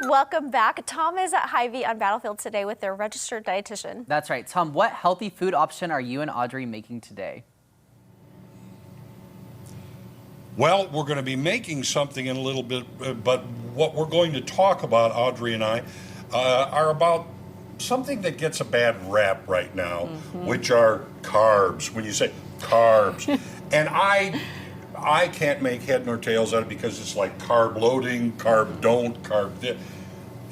Welcome back. Tom is at Hy-Vee on Battlefield today with their registered dietitian. That's right. Tom, what healthy food option are you and Audrey making today? Well, we're going to be making something in a little bit, but what we're going to talk about, Audrey and I, are about something that gets a bad rap right now, which are carbs. When you say carbs, and I can't make head nor tails out of it because it's like carb loading, carb don't, carb this.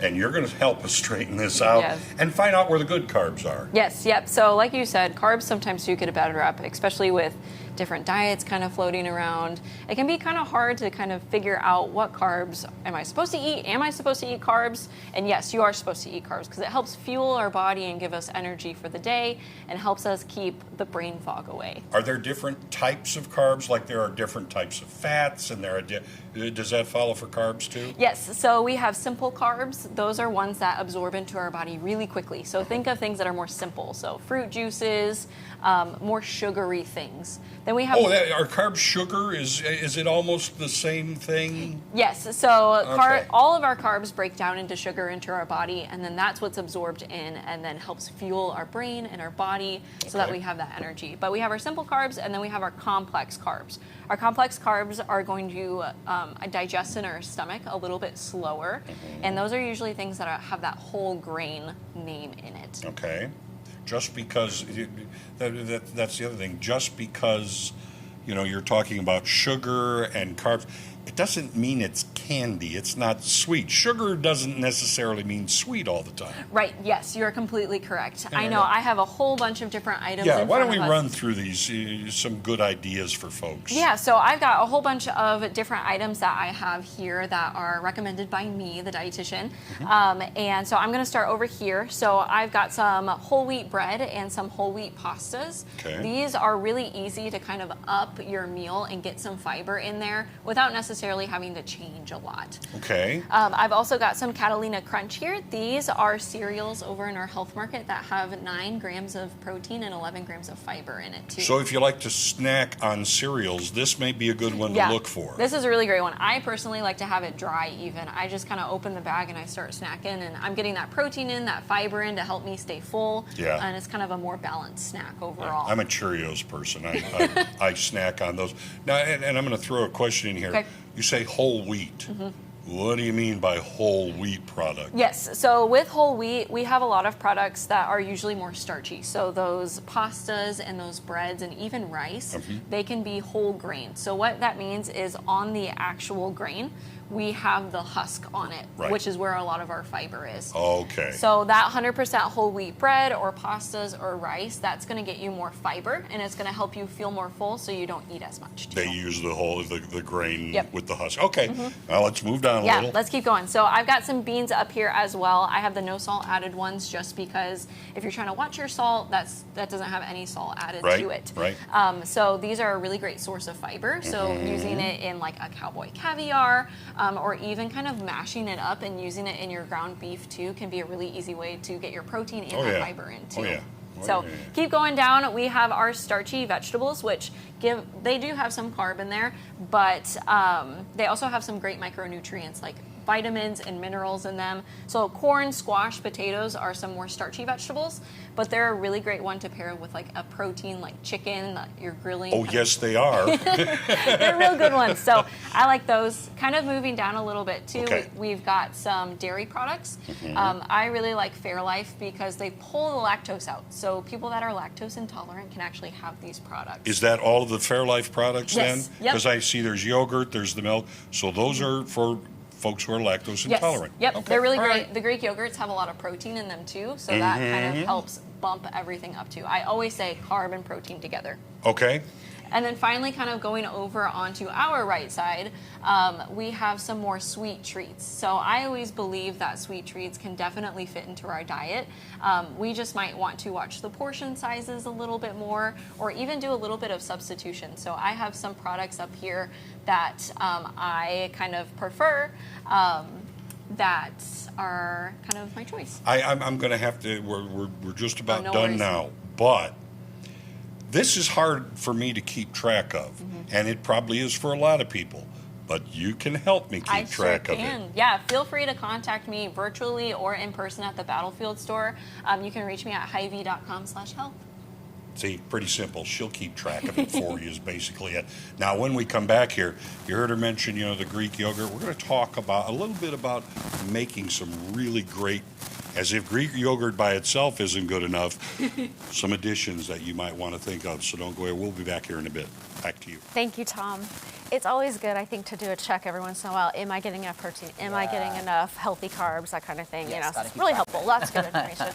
And you're going to help us straighten this out and find out where the good carbs are. Yes, yep. So like you said, carbs sometimes do get a bad rap, especially with different diets kind of floating around. It can be kind of hard to kind of figure out what carbs am I supposed to eat? Am I supposed to eat carbs? And yes, you are supposed to eat carbs because it helps fuel our body and give us energy for the day and helps us keep the brain fog away. Are there different types of carbs? Like there are different types of fats, and there are does that follow for carbs too? Yes, so we have simple carbs. Those are ones that absorb into our body really quickly. So think of things that are more simple. So fruit juices, more sugary things. Then we have. Oh, are carbs sugar? Is it almost the same thing? Yes. So all of our carbs break down into sugar into our body, and then that's what's absorbed in, and then helps fuel our brain and our body so that we have that energy. But we have our simple carbs, and then we have our complex carbs. Our complex carbs are going to digest in our stomach a little bit slower, and those are usually things that have that whole grain name in it. Okay. Just because, that's the other thing, just because, you're talking about sugar and carbs, it doesn't mean it's candy. It's not sweet. Sugar doesn't necessarily mean sweet all the time. Right, yes, you're completely correct. I know, I have a whole bunch of different items in why front don't we of us. run through these, some good ideas for folks? Yeah, so I've got a whole bunch of different items that I have here that are recommended by me, the dietitian. And so I'm gonna start over here. So I've got some whole wheat bread and some whole wheat pastas. Okay. These are really easy to kind of up your meal and get some fiber in there without necessarily having to change a lot. Okay. I've also got some Catalina Crunch here. These are cereals over in our health market that have 9 grams of protein and 11 grams of fiber in it too. So if you like to snack on cereals, this may be a good one to look for. This is a really great one. I personally like to have it dry even. I just kind of open the bag and I start snacking, and I'm getting that protein in, that fiber in to help me stay full. Yeah. And it's kind of a more balanced snack overall. I'm a Cheerios person. I snack on those. Now, and I'm going to throw a question in here. Okay. You say whole wheat. What do you mean by whole wheat product? Yes, so with whole wheat, we have a lot of products that are usually more starchy. So those pastas and those breads and even rice, they can be whole grain. So what that means is on the actual grain, we have the husk on it, which is where a lot of our fiber is. Okay. So that 100% whole wheat bread or pastas or rice, that's going to get you more fiber, and it's going to help you feel more full so you don't eat as much. They use the grain with the husk. Okay. Now let's move down a little. Yeah, let's keep going. So I've got some beans up here as well. I have the no salt added ones just because if you're trying to watch your salt, that doesn't have any salt added to it. Right. So these are a really great source of fiber. So using it in like a cowboy caviar, or even kind of mashing it up and using it in your ground beef too can be a really easy way to get your protein and the fiber in too. So keep going down. We have our starchy vegetables, which they do have some carb in there, but they also have some great micronutrients like vitamins and minerals in them. So corn, squash, potatoes are some more starchy vegetables, but they're a really great one to pair with like a protein like chicken that you're grilling. Oh, yes, they are. They're real good ones. So I like those. Kind of moving down a little bit too, we've got some dairy products. I really like Fairlife because they pull the lactose out. So people that are lactose intolerant can actually have these products. Is that all of the Fairlife products then? Yes. Because I see there's yogurt, there's the milk. So those are for folks who are lactose intolerant. Yep, Okay. they're really great. Right. The Greek yogurts have a lot of protein in them too, so that kind of helps bump everything up too. I always say carb and protein together. Okay. And then finally, kind of going over onto our right side, we have some more sweet treats. So I always believe that sweet treats can definitely fit into our diet. We just might want to watch the portion sizes a little bit more, or even do a little bit of substitution. So I have some products up here that I kind of prefer that are kind of my choice. I'm going to have to, we're just about no done worries. now, but this is hard for me to keep track of, and it probably is for a lot of people. but you can help me keep track of it. Yeah, feel free to contact me virtually or in person at the Battlefield store. You can reach me at Hy-Vee.com/health. See, pretty simple. She'll keep track of it for you is basically it. Now, when we come back here, you heard her mention, the Greek yogurt. We're going to talk about a little bit about making some really great, as if Greek yogurt by itself isn't good enough, some additions that you might want to think of. So don't go away. We'll be back here in a bit. Back to you. Thank you, Tom. It's always good, I think, to do a check every once in a while. Am I getting enough protein? Am I getting enough healthy carbs? That kind of thing. Yes, gotta It's keep really track of helpful. Lots of good information.